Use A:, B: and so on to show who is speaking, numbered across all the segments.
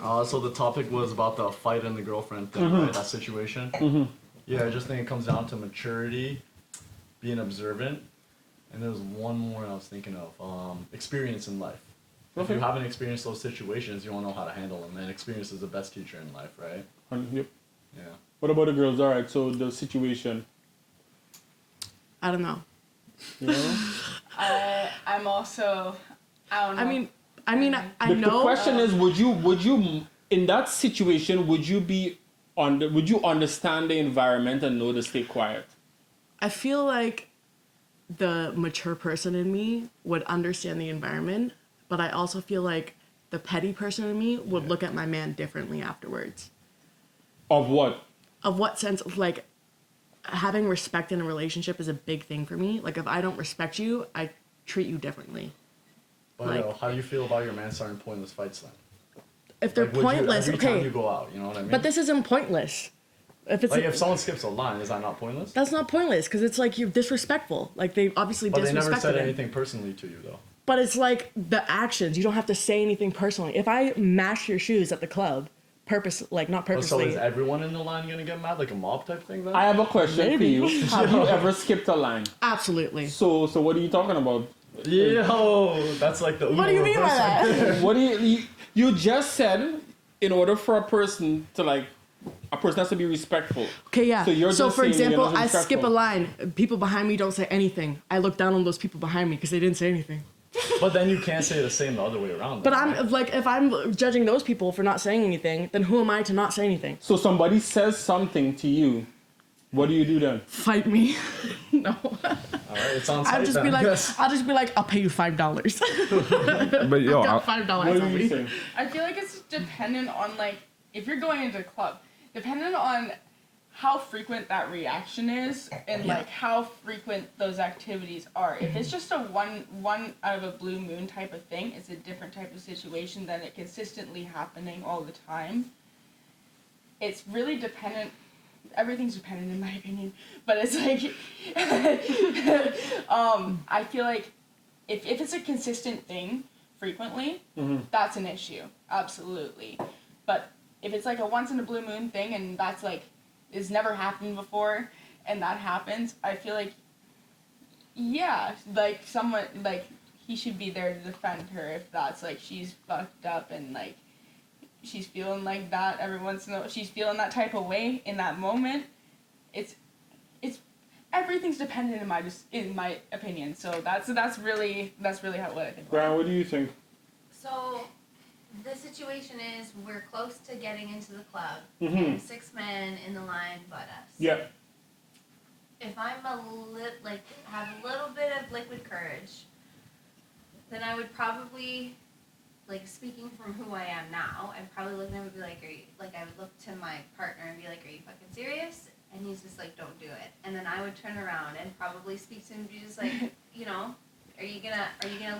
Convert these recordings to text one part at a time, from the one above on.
A: So the topic was about the fight and the girlfriend thing, right? That situation. Yeah, I just think it comes down to maturity, being observant, and there's one more I was thinking of. Experience in life. If you haven't experienced those situations, you won't know how to handle them. And experience is the best teacher in life, right?
B: Yep.
A: Yeah.
B: What about the girls? All right, so the situation.
C: I don't know.
B: You know?
D: I'm also. I don't know.
C: I mean, I know.
B: The question is, would you in that situation, would you understand the environment and know to stay quiet?
C: I feel like the mature person in me would understand the environment, but I also feel like the petty person in me would look at my man differently afterwards.
B: Of what?
C: Of what sense? Like, having respect in a relationship is a big thing for me. Like, if I don't respect you, I treat you differently.
A: But
C: Like,
A: how do you feel about your man starting pointless fights then?
C: if they're
A: Like, would
C: pointless,
A: you, every time
C: okay.
A: you go out, you know what I mean?
C: But this isn't pointless. If it's
A: like if someone skips a line, is that not pointless?
C: that's not pointless because it's like you're disrespectful. Like they obviously
A: But they
C: disrespected
A: never said
C: him.
A: anything personally to you though.
C: But it's like the actions. You don't have to say anything personally. If I mash your shoes at the club, not
A: Oh,
C: purposely.
A: so is everyone in the line gonna get mad, like a mob type thing then?
B: I have a question
C: Maybe.
B: for you. Have you ever skipped a line?
C: Absolutely.
B: So what are you talking about?
A: Yo, that's like the Uber
C: What do you mean by
A: reverse right
C: that?
A: there.
B: What do you just said? In order for a person has to be respectful.
C: Okay, yeah.
B: So you're
C: So
B: just
C: for
B: saying you're
C: example,
B: not
C: I skip a
B: respectful.
C: line. People behind me don't say anything. I look down on those people behind me because they didn't say anything.
A: But then you can't say the same the other way around.
C: But
A: then,
C: I'm
A: right?
C: like, if I'm judging those people for not saying anything, then who am I to not say anything?
B: So somebody says something to you. What do you do then?
C: Fight me? No.
A: All right, it's on site
C: I'll just
A: then,
C: be
A: I
C: like,
A: guess.
C: I'll pay you $5.
E: But yo,
C: Got $5
B: What
C: on
B: do you
C: me.
B: think?
D: I feel like it's dependent on, like, if you're going into a club, dependent on how frequent that reaction is and, like, how frequent those activities are. If it's just a one out of a blue moon type of thing, it's a different type of situation than it consistently happening all the time. It's really dependent. Everything's dependent in my opinion, but it's like, I feel like if it's a consistent thing frequently, that's an issue, absolutely. But if it's like a once in a blue moon thing and that's like, it's never happened before and that happens, I feel like, yeah, like someone, like he should be there to defend her if that's like she's fucked up and like she's feeling like that every once in a while, she's feeling that type of way in that moment. It's everything's dependent in my opinion. So that's really what I think.
B: Brian, what do you think?
F: So, the situation is we're close to getting into the club,
B: Mm-hmm.
F: and 6 men in the line but us.
B: Yeah.
F: If I'm have a little bit of liquid courage, then I would probably, like, speaking from who I am now, I'd probably look at him and be like, I would look to my partner and be like, are you fucking serious? And he's just like, don't do it. And then I would turn around and probably speak to him and be just like, you know, are you gonna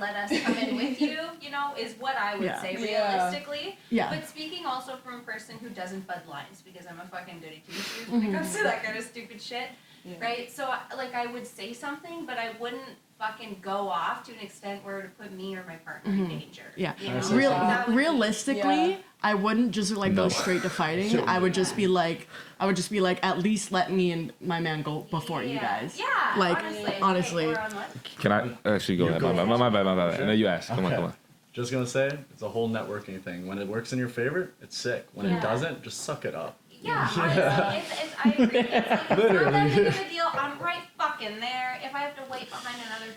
F: let us come in with you? You know, is what I would say realistically.
C: Yeah.
F: But speaking also from a person who doesn't bud lines, because I'm a fucking goody two shoes when it comes to that kind of stupid shit.
D: Yeah.
F: Right? So, like, I would say something, but I wouldn't fucking go off to an extent where it would put me or my partner in danger.
C: Yeah.
F: You know?
A: Real-
F: That would be-
C: Realistically, I wouldn't just like go
E: No.
C: straight to fighting. I would just be like, at least let me and my man go before you guys.
F: Yeah,
C: Like, honestly.
F: We're on what?
E: can I actually go ahead?
A: go
E: My bad.
A: Sure.
E: No, you ask. Come on,
A: Okay.
E: come on.
A: Just gonna say, it's a whole networking thing. When it works in your favor, it's sick. When it
F: Yeah.
A: doesn't, just suck it up.
F: Yeah, honestly, I agree. It's like, it's not
A: Literally.
F: that big of a deal. I'm right fucking there. If I have to wait behind another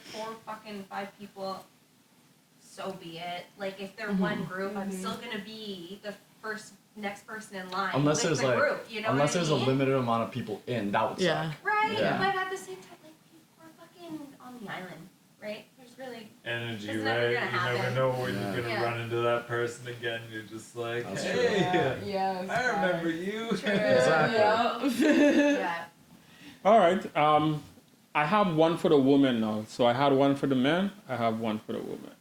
F: 5 people, so be it. Like, if they're one group, I'm still gonna be the next person in line
A: Unless
F: with
A: there's
F: the group. You know
A: unless
F: what I
A: there's a
F: mean?
A: limited amount of people in, that would
C: Yeah.
A: suck.
F: Right,
A: Yeah.
F: but at the same time, like, we're fucking on the island, right? There's really...
G: Energy,
F: It's
G: right?
F: never
G: You
F: gonna
G: never
F: happen.
G: know when
A: Yeah.
G: you're gonna
F: Yeah.
G: run into that person again. You're just like,
A: That's
G: hey,
D: Yes.
G: I remember you.
A: Exactly.
F: Yeah.
B: All right. I have one for the woman now. So I had one for the man. I have one for the woman.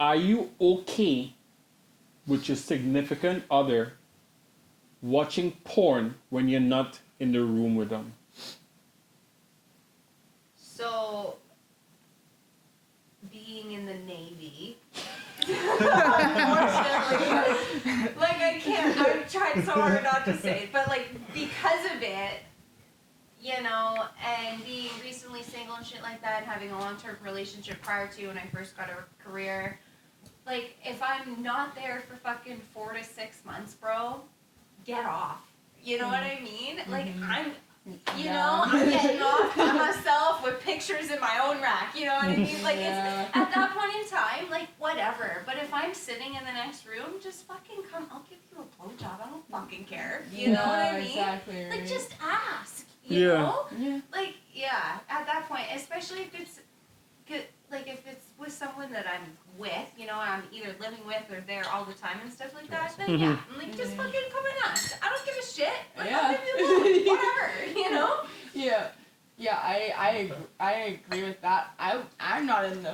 B: Are you okay with your significant other watching porn when you're not in the room with them?
F: So, being in the Navy, unfortunately, it's so hard not to say, but like because of it, you know, and being recently single and shit like that, and having a long-term relationship prior to when I first got a career, like if I'm not there for fucking 4 to 6 months, bro, get off. You know what I mean? Like I'm getting off by myself with pictures in my own rack. You know what I mean? Like it's at that point in time, like whatever. But if I'm sitting in the next room, just fucking come. I'll give you a blowjob. I don't fucking care. You know what I mean?
D: Exactly. Right.
F: Like just ask. You
B: Yeah.
F: know?
D: Yeah.
F: Like at that point, especially if it's like if it's with someone that I'm with, you know, I'm either living with or there all the time and stuff like that, then yeah, I'm like, just fucking come and ask. I don't give a shit. Like, I'll give you a look, whatever, you know?
D: Yeah, I agree with that. I'm not in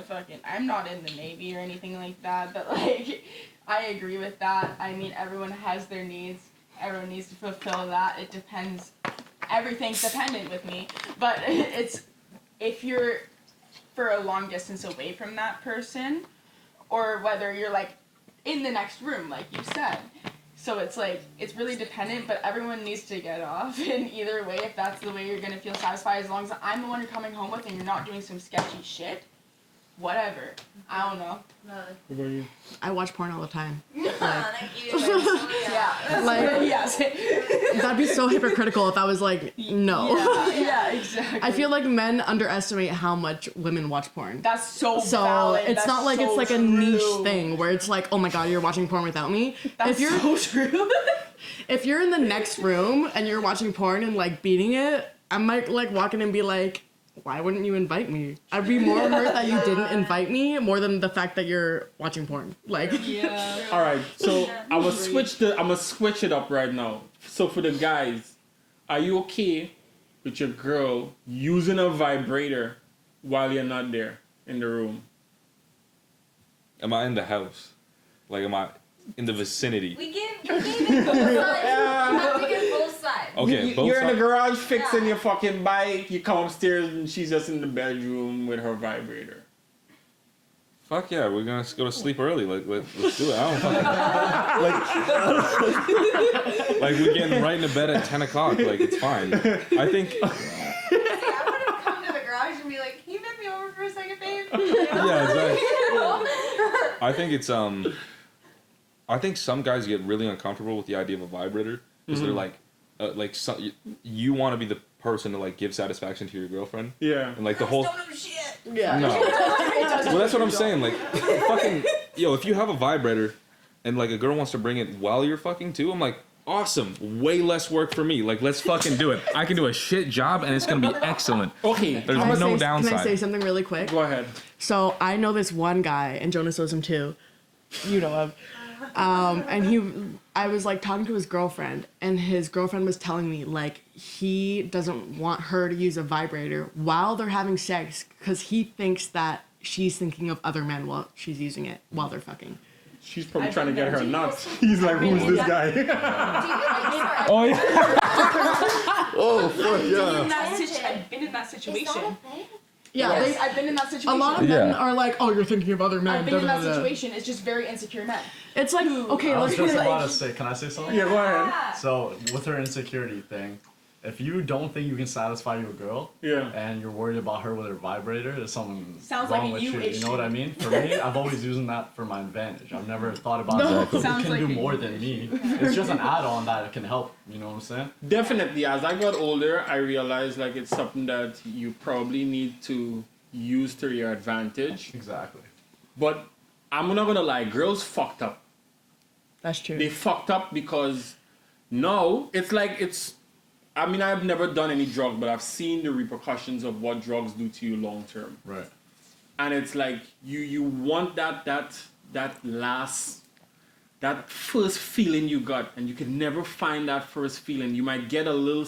D: the Navy or anything like that, but like, I agree with that. I mean, everyone has their needs. Everyone needs to fulfill that. It depends. Everything's dependent with me, but it's if you're for a long distance away from that person, or whether you're like in the next room, like you said. So it's like, it's really dependent, but everyone needs to get off in either way if that's the way you're gonna feel satisfied. As long as I'm the one you're coming home with and you're not doing some sketchy shit, whatever. I don't know.
B: What about you?
C: I watch porn all the time.
F: Thank you.
C: Like,
D: Yes.
C: that'd be so hypocritical if I was like, no.
D: Yeah, exactly.
C: I feel like men underestimate how much women watch porn.
D: that's so
C: So
D: valid.
C: it's
D: That's
C: not like
D: so
C: it's like a
D: true.
C: niche thing where it's like, oh my god, you're watching porn without me.
D: That's
C: if you're
D: so true.
C: if you're in the next room and you're watching porn and like beating it, I might like walk in and be like, why wouldn't you invite me? I'd be more hurt that you didn't invite me more than the fact that you're watching porn. Like,
D: Yeah.
B: All right, so I'm gonna switch it up right now. So for the guys, are you okay with your girl using a vibrator while you're not there in the room?
E: Am I in the house? Like, am I in the vicinity?
F: We gave it both sides. You have to give both sides.
E: Okay, both
B: You're in the
E: sides.
B: garage fixing
F: Yeah.
B: your fucking bike. You come upstairs and she's just in the bedroom with her vibrator.
E: Fuck yeah, we're gonna go to sleep early. Like, let's do it. I don't fucking like we're getting right into bed at 10 o'clock. Like, it's fine. I think.
F: See, I wouldn't come to the garage and be like, can you bend me over for a second, babe? You know?
E: Yeah, exactly.
F: You know?
E: I think it's I think some guys get really uncomfortable with the idea of a vibrator because they're like you want to be the person to like give satisfaction to your girlfriend.
B: Yeah.
E: And like the whole.
F: Don't know shit.
C: yeah.
E: No. Well, that's what I'm saying. Like, fucking, yo, if you have a vibrator and like a girl wants to bring it while you're fucking too, I'm like, awesome. Way less work for me. Like, let's fucking do it. I can do a shit job and it's gonna be excellent.
B: Okay,
E: There's
C: Can I
E: no
C: say-
E: downside.
C: Can I say something really quick?
B: go ahead.
C: So I know this one guy, and Jonas knows him too. You know him. And I was like talking to his girlfriend, and his girlfriend was telling me like he doesn't want her to use a vibrator while they're having sex because he thinks that she's thinking of other men while she's using it while they're fucking.
B: She's probably
D: I've
B: trying to
D: been
B: get
D: there
B: her
D: too.
B: nuts. He's like, who's this guy?
F: Do you like, sorry.
E: Oh yeah.
A: Oh, fuck
D: I've been in that
F: Is
D: situation.
F: that a thing?
C: Yeah,
D: Yes, I've been in that
C: a
D: situation.
C: lot of men
E: Yeah.
C: are like, oh, you're thinking of other men.
D: I've been in
C: da,
D: that
C: da, da.
D: situation. It's just very insecure men.
C: It's like, okay,
A: I
C: let's
A: was
C: put
A: just
C: it
A: about
C: like,
A: to say, can I say something?
B: Yeah, go ahead.
F: Yeah.
A: So, with her insecurity thing, if you don't think you can satisfy your girl,
B: Yeah.
A: and you're worried about her with her vibrator, there's something
D: Sounds
A: wrong
D: like a
A: with
D: you
A: you. You know what I
D: issue.
A: mean? For me, I've always used that for my advantage. I've never thought about
C: No.
A: it. Who
D: Sounds
A: can
D: like
A: do
D: a
A: more
D: you
A: than me? It's just an add-on that can help. You know what I'm saying?
B: Definitely, as I got older, I realized like it's something that you probably need to use to your advantage.
A: Exactly.
B: But I'm not gonna lie, girls fucked up.
C: that's true.
B: They fucked up because now it's like I mean, I've never done any drug, but I've seen the repercussions of what drugs do to you long term.
A: Right.
B: And it's like you want that first feeling you got, and you can never find that first feeling. You might get a little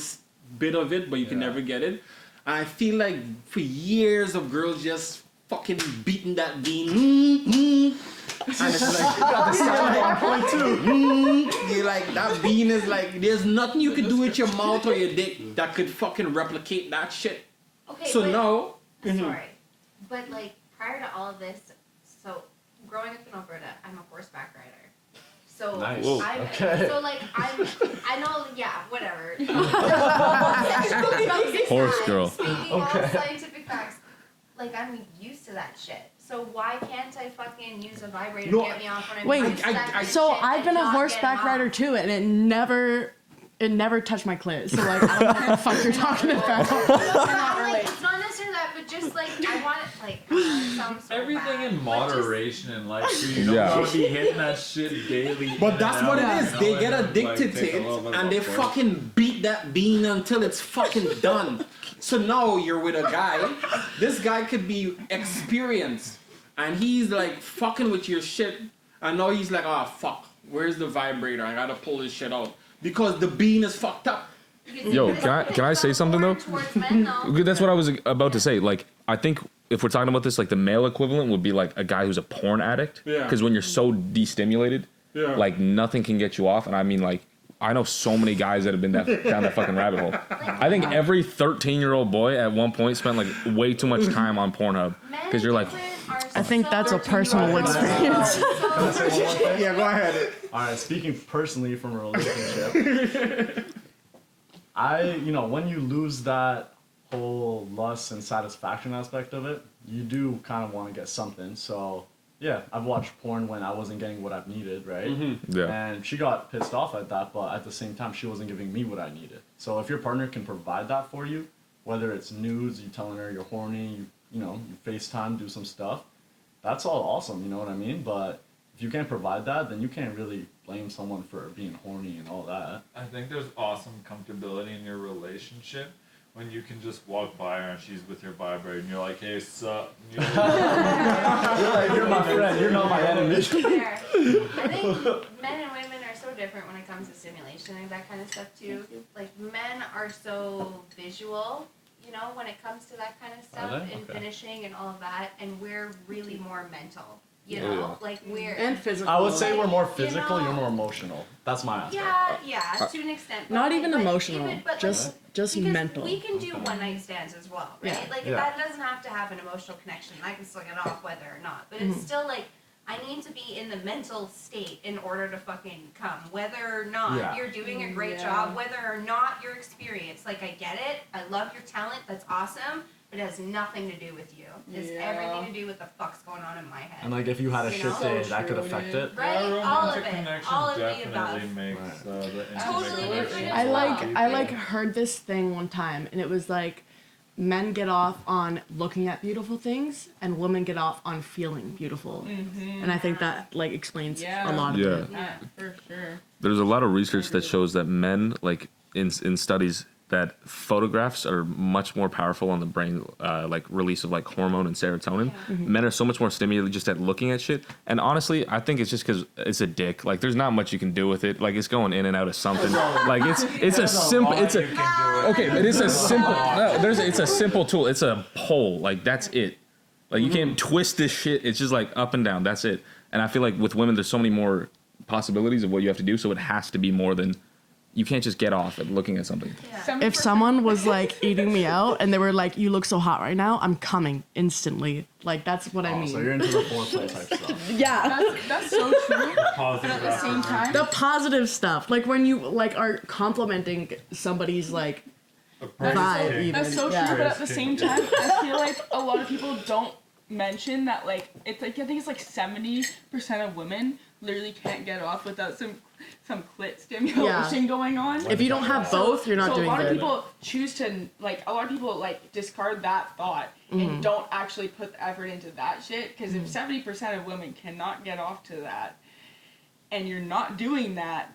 B: bit of it, but you can
A: Yeah.
B: never get it. And I feel like for years of girls just fucking beating that bean. And it's like,
A: Got the sound on point too.
B: you're like, that bean is like, there's nothing you can do with your mouth or your dick that could fucking replicate that shit.
F: Okay,
B: So
F: but,
B: now,
F: sorry, but like prior to all of this, so growing up in Alberta, I'm a horseback rider. So
A: Nice.
E: Whoa.
A: Okay.
F: So like I know, yeah, whatever.
E: Horse girl.
F: Speaking all scientific facts, like I'm used to that shit. So why can't I fucking use a vibrator to get me off when I'm
C: Wait,
F: doing sex and
C: so
F: shit
C: I've
F: and
C: been a
F: not
C: horseback
F: getting
C: rider
F: off?
C: too, and it never touched my clit. So like, I don't know what the fuck you're talking about.
F: It's not necessarily that, but just like I want it, like it sounds so
G: Everything
F: bad,
G: in
F: but just-
G: moderation in life. So you don't
E: Yeah.
G: want to be hitting that shit daily. in
H: But
G: and
H: that's
G: out,
H: what it
G: you
H: is.
G: know,
H: They
G: and
H: get
G: then,
H: addicted
G: take
H: to
G: a little bit
H: it
G: of
H: and
G: a
H: they
G: break.
H: fucking beat that bean until it's fucking done. So now you're with a guy. This guy could be experienced and he's like fucking with your shit. And now he's like, oh fuck, where's the vibrator? I gotta pull this shit out. Because the bean is fucked up.
E: Yo, can I say something though? That's what I was about to say. Like, I think if we're talking about this, like the male equivalent would be like a guy who's a porn addict.
B: Yeah.
E: Because when you're so destimulated,
B: Yeah.
E: like nothing can get you off. And I mean, like, I know so many guys that have been down that fucking rabbit hole. I think every 13-year-old boy at one point spent like way too much time on Pornhub. Because you're like,
C: I think that's a personal experience.
H: Yeah, go ahead.
A: All right, speaking personally from a relationship, when you lose that whole lust and satisfaction aspect of it, you do kind of want to get something. So, yeah, I've watched porn when I wasn't getting what I've needed, right?
E: yeah.
A: And she got pissed off at that, but at the same time, she wasn't giving me what I needed. So if your partner can provide that for you, whether it's nudes, you telling her you're horny, you FaceTime, do some stuff, that's all awesome, you know what I mean? But if you can't provide that, then you can't really blame someone for being horny and all that.
G: I think there's awesome comfortability in your relationship when you can just walk by her and she's with your vibrator and you're like, hey, sup? And you're like,
A: You're my friend, you're not my enemy.
F: Fair. I think men and women are so different when it comes to stimulation and that kind of stuff too. Like men are so visual, when it comes to that kind of stuff
A: Are they?
F: and
A: Okay.
F: finishing and all of that, and we're really more mental.
E: Yeah.
F: Like we're
C: And physical.
A: I would say we're more
F: Like,
A: physical, you're more emotional. That's my aspect.
F: yeah, to an extent.
C: Not
F: but
C: even
F: like,
C: emotional,
F: but
C: just
F: because
C: mental.
F: We can do one night stands as well, right?
C: Yeah.
F: Like
A: Yeah.
F: that doesn't have to have an emotional connection. I can still get off whether or not, but it's still like I need to be in the mental state in order to fucking come, whether or not
A: Yeah.
F: you're doing a great job, whether or not you're experienced. Like I get it, I love your talent, that's awesome, but it has nothing to do with you. It's everything to do with the fuck's going on in my head.
A: And like if you had a
F: You
A: shit
F: know?
A: day,
C: So
A: that could
C: true,
A: affect
C: dude.
A: it.
F: Right?
G: a
F: All of
G: romantic
F: it.
G: connection
F: All of the
G: definitely
F: above.
G: makes
A: Right.
G: the
F: Totally
G: intimate
F: different
G: relationship
F: as well.
C: I heard this thing one time, and it was like men get off on looking at beautiful things, and women get off on feeling beautiful. And I think that like explains a lot of
E: Yeah.
C: it.
D: Yeah, for sure.
E: There's a lot of research that shows that men, like in studies, that photographs are much more powerful on the brain, like release of like hormone and serotonin. Men are so much more stimulated just at looking at shit. And honestly, I think it's just because it's a dick. Like there's not much you can do with it. Like it's going in and out of something. Like it's a simple. It's a okay, but it's a simple. No, it's a simple tool. It's a pole. Like that's it. Like you can't twist this shit. It's just like up and down. That's it. And I feel like with women, there's so many more possibilities of what you have to do. So it has to be more than. You can't just get off at looking at something.
F: Yeah.
C: If someone was like eating me out and they were like, "You look so hot right now," I'm coming instantly. Like that's what I
A: Oh,
C: mean.
A: so you're into the foreplay type stuff.
C: Yeah.
D: That's so true. But at the same time,
C: The positive stuff, like when you like are complimenting somebody's like vibe. Even.
D: that's so
C: Yeah.
D: true. But at the same time, I feel like a lot of people don't mention that like it's like I think it's like 70% of women literally can't get off without some clit stimulation going on.
C: If you don't have both, you're not
D: so
C: doing
D: a lot
C: good.
D: of people choose to a lot of people like discard that thought and don't actually put the effort into that shit because if 70% of women cannot get off to that and you're not doing that,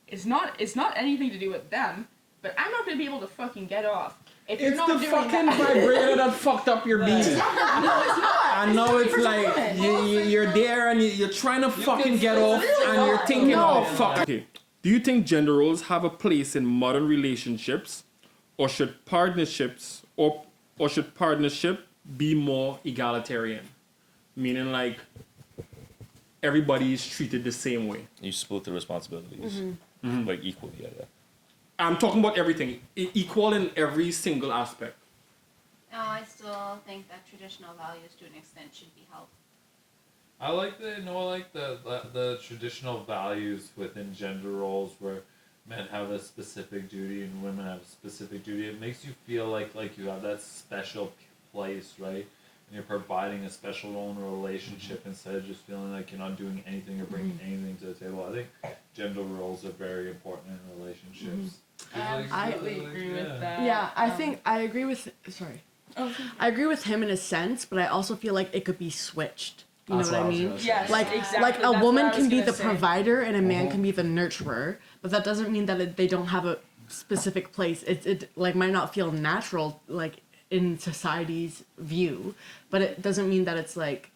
D: it's not anything to do with them, but I'm not gonna be able to fucking get off if you're
H: It's
D: not
H: the
D: doing
H: fucking
D: that.
H: vibrator that fucked up your bean.
D: No, it's not.
H: I know it's like you're there and you're trying to fucking get off and you're thinking,
C: No.
H: oh fuck.
B: Okay. Do you think gender roles have a place in modern relationships, or should partnerships should partnership be more egalitarian? Meaning like everybody's treated the same way.
E: You split the responsibilities like equally. Yeah.
B: I'm talking about everything, equal in every single aspect.
F: No, I still think that traditional values to an extent should be held.
G: I like the traditional values within gender roles where men have a specific duty and women have a specific duty. It makes you feel like you have that special place, right? And you're providing a special role in a relationship instead of just feeling like you're not doing anything or bringing anything to the table. I think gender roles are very important in relationships.
D: I absolutely agree with that.
C: Yeah, I think I agree with. Sorry.
D: Oh,
C: I agree with him in a sense, but I also feel like it could be switched. You
A: That's
C: know what I
A: what I was
C: mean?
A: gonna say.
D: yes,
C: Like,
D: exactly.
C: like a
D: That's
C: woman
D: what I was
C: can be
D: gonna
C: the
D: say.
C: provider and a man can be the nurturer, but that doesn't mean that they don't have a specific place. It like might not feel natural like in society's view, but it doesn't mean that it's like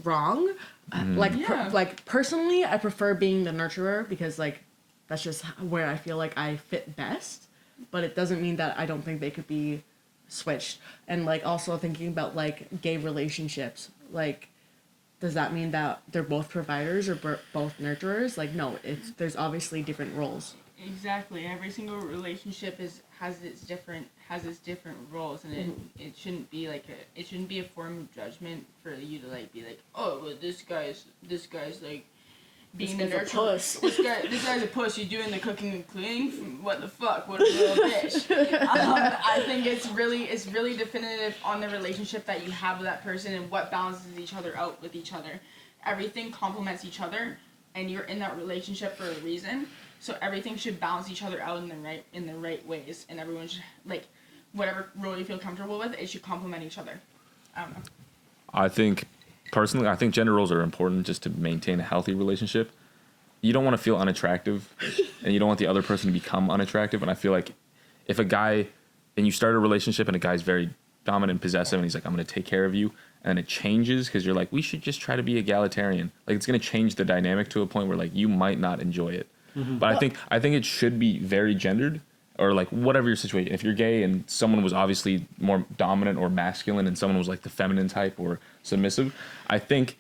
C: wrong. Like
D: Yeah.
C: like personally, I prefer being the nurturer because like that's just where I feel like I fit best. But it doesn't mean that I don't think they could be switched. And like also thinking about like gay relationships, like does that mean that they're both providers or both nurturers? Like no, there's obviously different roles.
D: Exactly. Every single relationship has its different roles, and it shouldn't be like it shouldn't be a form of judgment for you to like be like, oh, well, this guy's like being the
C: This guy's a
D: nurturer.
C: puss.
D: This guy's a puss. You doing the cooking and cleaning? What the fuck? What a little bitch. I think it's really definitive on the relationship that you have with that person and what balances each other out with each other. Everything complements each other, and you're in that relationship for a reason. So everything should balance each other out in the right ways, and everyone should like whatever role you feel comfortable with. It should complement each other. I don't know.
E: I think gender roles are important just to maintain a healthy relationship. You don't want to feel unattractive and you don't want the other person to become unattractive. And I feel like if a guy, and you start a relationship and a guy's very dominant and possessive and he's like, I'm going to take care of you. And it changes because you're like, we should just try to be egalitarian. Like it's going to change the dynamic to a point where like you might not enjoy it. But I think it should be very gendered, or like whatever your situation. If you're gay and someone was obviously more dominant or masculine and someone was like the feminine type or submissive, I think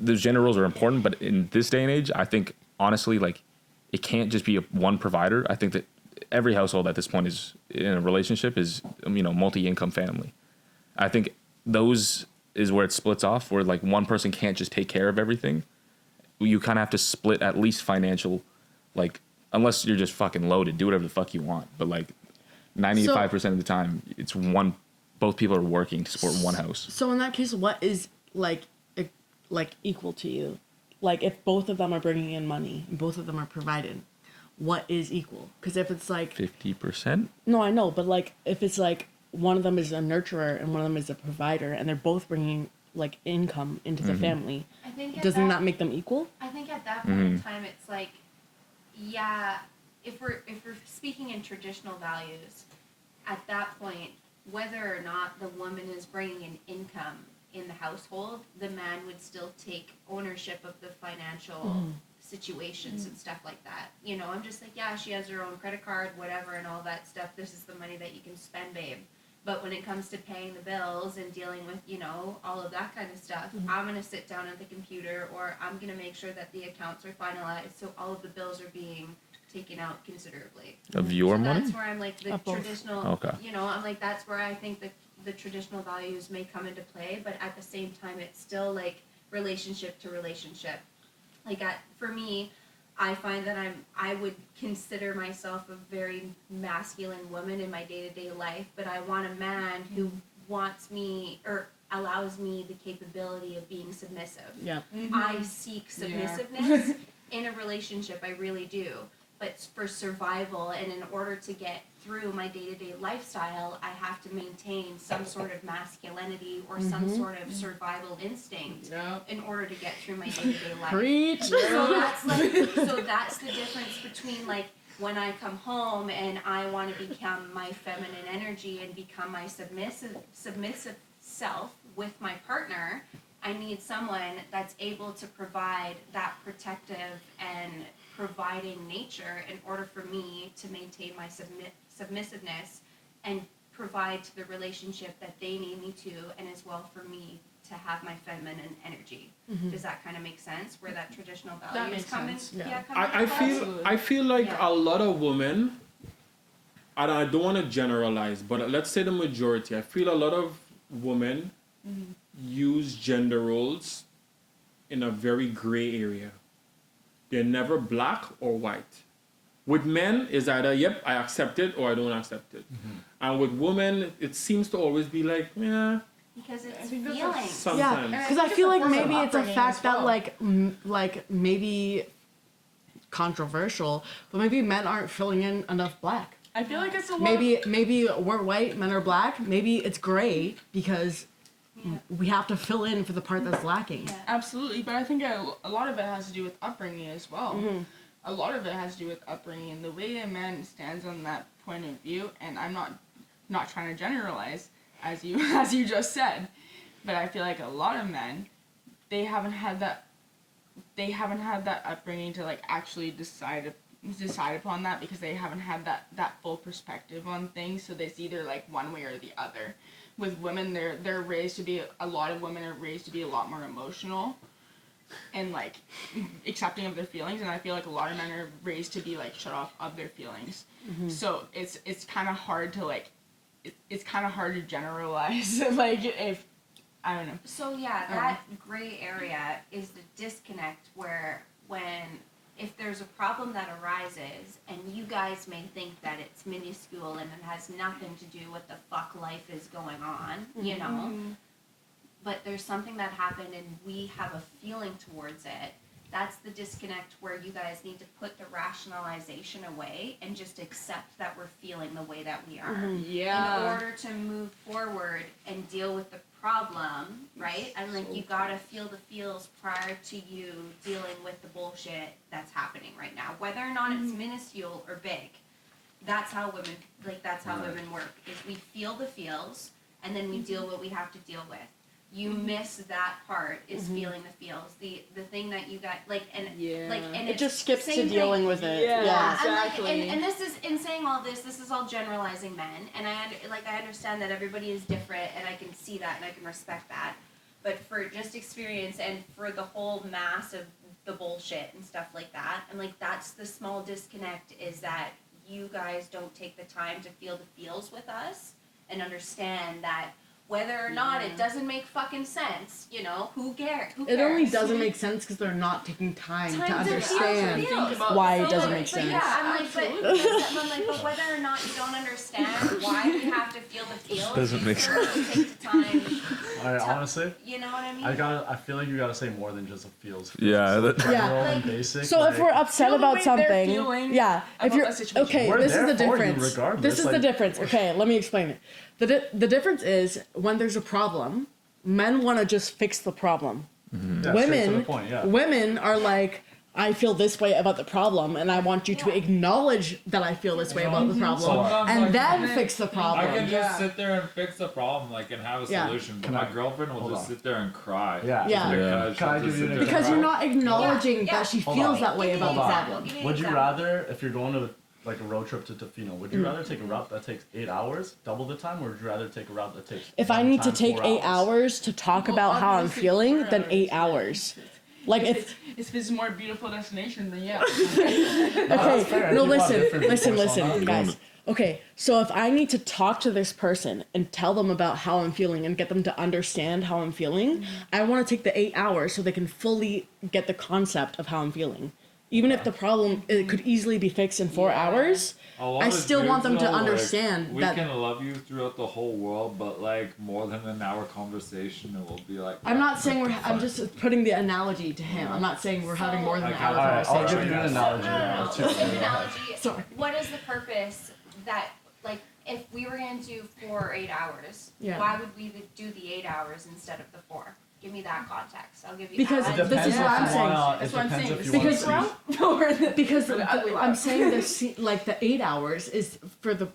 E: those gender roles are important. But in this day and age, I think honestly, like it can't just be one provider. I think that every household at this point is in a relationship is, you know, multi-income family. I think those is where it splits off, where like one person can't just take care of everything. You kind of have to split at least financial, like, unless you're just fucking loaded, do whatever the fuck you want. But like 95% of the time, it's both people are working to support one house.
C: So in that case, what is like equal to you? Like if both of them are bringing in money, and both of them are provided, what is equal? Because if it's like
E: 50%?
C: no, I know, but like if it's like one of them is a nurturer and one of them is a provider, and they're both bringing like income into the family,
F: I think
C: doesn't that make them equal?
F: I think at that point in time, it's like, yeah, if we're speaking in traditional values, at that point, whether or not the woman is bringing in income in the household, the man would still take ownership of the financial situations and stuff like that. You know, I'm just like, yeah, she has her own credit card, whatever, and all that stuff. This is the money that you can spend, babe. But when it comes to paying the bills and dealing with, you know, all of that kind of stuff, I'm going to sit down at the computer, or I'm going to make sure that the accounts are finalized so all of the bills are being taken out considerably.
E: Of your money?
F: That's where I'm like the
C: both.
F: traditional,
E: Okay.
F: you know, I'm like, that's where I think the traditional values may come into play, but at the same time, it's still like relationship to relationship. Like for me, I find that I would consider myself a very masculine woman in my day-to-day life, but I want a man who wants me or allows me the capability of being submissive.
C: Yeah.
F: I seek submissiveness in a relationship, I really do. But for survival and in order to get through my day-to-day lifestyle, I have to maintain some sort of masculinity or some sort of survival instinct in order to get through my day-to-day life.
C: Preach.
F: So that's the difference between like when I come home and I want to become my feminine energy and become my submissive self with my partner. I need someone that's able to provide that protective and providing nature in order for me to maintain my submissiveness and provide to the relationship that they need me to, and as well for me to have my feminine energy. Does that kind of make sense? Where that traditional values
D: makes
F: come
D: sense.
F: in?
C: Yeah.
F: Come into play?
D: Absolutely.
B: I feel like
F: Yeah.
B: a lot of women, and I don't want to generalize, but let's say the majority. I feel a lot of women use gender roles in a very gray area. They're never black or white. With men, it's either, yep, I accept it or I don't accept it. And with women, it seems to always be like, yeah,
F: Because it's
D: think that's
F: feelings.
B: sometimes.
C: Yeah, because I feel like maybe it's a
D: upbringing
C: fact
D: as
C: that
D: well.
C: like maybe controversial, but maybe men aren't filling in enough black.
D: I feel like it's a lot.
C: Maybe we're white, men are black. Maybe it's gray because we have to fill in for the part that's lacking.
F: Yeah.
D: Absolutely, but I think a lot of it has to do with upbringing as well. A lot of it has to do with upbringing and the way a man stands on that point of view. And I'm not trying to generalize, as you just said, but I feel like a lot of men, they haven't had that upbringing to like actually decide upon that, because they haven't had that full perspective on things. So there's either like one way or the other. With women, they're raised to be, a lot of women are raised to be a lot more emotional and like accepting of their feelings, and I feel like a lot of men are raised to be like shut off of their feelings. So it's kind of hard to like it's kind of hard to generalize like if I don't know.
F: So yeah, that gray area is the disconnect where if there's a problem that arises and you guys may think that it's minuscule and it has nothing to do with the fuck life is going on, you know, but there's something that happened and we have a feeling towards it, that's the disconnect where you guys need to put the rationalization away and just accept that we're feeling the way that we are. In order to move forward and deal with the problem, right? And like you gotta feel the feels prior to you dealing with the bullshit that's happening right now. Whether or not it's minuscule or big. That's how women women work. Is we feel the feels and then we deal what we have to deal with. You miss that part is feeling the feels. The thing that you got and
C: It
F: it's
C: just skips to
F: same
C: dealing
F: thing.
C: with it.
D: Yeah.
F: Exactly. And this is in saying all this. This is all generalizing men, and I understand that everybody is different, and I can see that, and I can respect that. But for just experience and for the whole mass of the bullshit and stuff like that, and like that's the small disconnect is that you guys don't take the time to feel the feels with us and understand that. Whether or not it doesn't make fucking sense, you know, who cares?
C: It only doesn't make sense because they're not taking time to understand why it doesn't make sense.
F: Yeah, I'm like, but whether or not you don't understand why we have to feel the feels,
E: Doesn't make
F: sense. Take the time.
A: Alright, honestly,
F: You know what I mean?
A: I feel like you gotta say more than just a feels.
E: Yeah, that-
A: General
F: Yeah.
A: and basic.
C: So if we're upset
D: Feel the
C: about
D: way they're
C: something,
D: feeling
C: yeah, if
D: about
C: you're
D: that situation.
C: okay,
A: We're
C: this is
A: there
C: the
A: for you
C: difference.
A: regardless,
C: This is the
A: like-
C: difference. Okay, let me explain it. The difference is when there's a problem, men want to just fix the problem.
A: Yeah, straight to the
C: Women,
A: point, yeah.
C: women are like, I feel this way about the problem, and I want you to acknowledge that I feel this way about the problem,
G: Sometimes,
C: and
G: like,
C: then fix the
G: I
C: problem.
G: can just sit there and fix the problem, like, and have a
C: Yeah.
G: solution. But
A: Can
G: my
A: I-
G: girlfriend will
A: hold
G: just
A: on.
G: sit there and cry.
A: Yeah.
C: Yeah.
G: Because
A: Can I
G: she'll
A: give
G: just
A: you
G: sit
A: an
G: there
C: Because
G: and
C: you're
G: cry.
C: not acknowledging
F: Yeah.
C: that she
A: Hold
C: feels
A: on.
C: that way
F: Give me
C: about
F: an
C: the
F: example.
C: problem.
F: Give me an
A: Would you
F: example.
A: rather, if you're going to like a road trip to Tofino, would you rather take a route that takes 8 hours, double the time, or would you rather take a route that takes?
C: If I
A: one
C: need to
A: time,
C: take
A: 4
C: 8 hours to talk about how I'm
D: obviously
C: feeling,
D: 4
C: then
D: hours,
C: 8
D: yeah.
C: hours. Like if
D: If it's a more beautiful destination, then yeah.
C: okay,
A: fair.
C: no,
A: You want
C: listen,
A: different
C: listen,
A: viewpoints on
C: listen,
A: that.
C: guys. Okay, so if I need to talk to this person and tell them about how I'm feeling and get them to understand how I'm feeling, I want to take the 8 hours so they can fully get the concept of how I'm feeling. Even if the problem it could easily be fixed in 4 hours,
G: A lot
C: I
G: of
C: still want them
G: dudes,
C: to
G: though, like,
C: understand
G: we
C: that.
G: can love you throughout the whole world, but like more than an hour conversation, it will be like.
C: I'm not saying
G: what
C: we're.
G: the
C: I'm
G: fuck?
C: just putting the analogy to him. I'm not saying we're having more than an
G: Okay,
C: hour
A: Alright, I'll
C: conversation.
A: give you an analogy.
F: No.
A: Too.
F: Give me an analogy.
C: Sorry.
F: What is the purpose that, like, if we were going to do 4 or 8 hours,
C: Yeah.
F: why would we do the 8 hours instead of the 4? Give me that context. I'll give you
C: Because
F: that.
A: It
C: this is
A: depends
C: what
A: if
C: I'm
A: you
C: saying.
A: wanna-
D: That's
A: it
D: what I'm
A: depends
D: saying.
A: if you
C: Because-
A: wanna see-
C: Because
D: For the ugly
C: I'm
D: life.
C: saying like the 8 hours is for the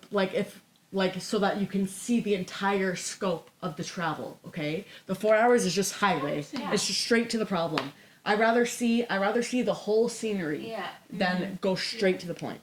C: so that you can see the entire scope of the travel. Okay, the 4 hours is just highway.
F: Yeah.
C: It's just straight to the problem. I rather see the whole scenery
F: Yeah.
C: than go straight to the point.